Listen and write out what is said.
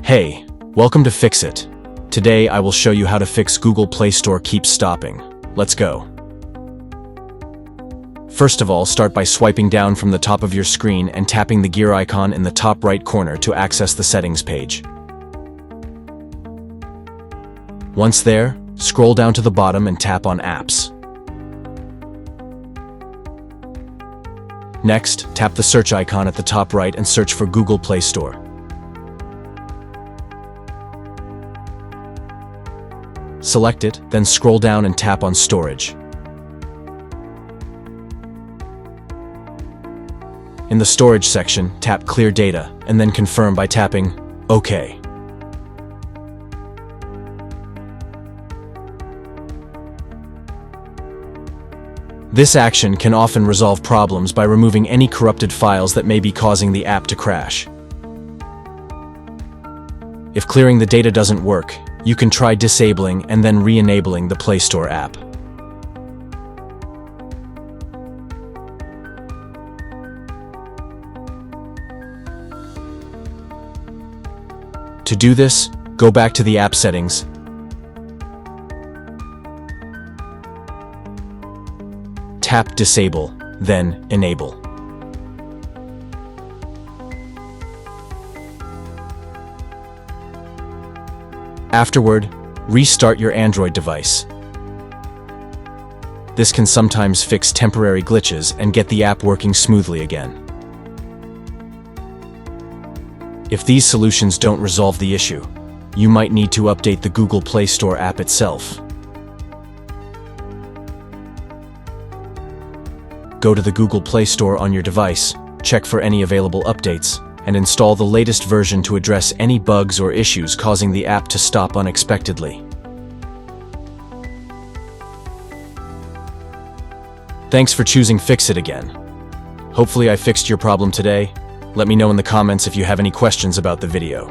Hey, welcome to Fix It. Today I will show you how to fix Google Play Store keeps stopping. Let's go. First of all, start by swiping down from the top of your screen and tapping the gear icon in the top right corner to access the settings page. Once there, scroll down to the bottom and tap on Apps. Next, tap the search icon at the top right and search for Google Play Store. Select it, then scroll down and tap on Storage. In the Storage section, tap Clear Data, and then confirm by tapping OK. This action can often resolve problems by removing any corrupted files that may be causing the app to crash. If clearing the data doesn't work, you can try disabling and then re-enabling the Play Store app. To do this, go back to the app settings, tap Disable, then Enable. Afterward, restart your Android device. This can sometimes fix temporary glitches and get the app working smoothly again. If these solutions don't resolve the issue, you might need to update the Google Play Store app itself. Go to the Google Play Store on your device, check for any available updates, and install the latest version to address any bugs or issues causing the app to stop unexpectedly. Thanks for choosing Fix It again. Hopefully I fixed your problem today. Let me know in the comments if you have any questions about the video.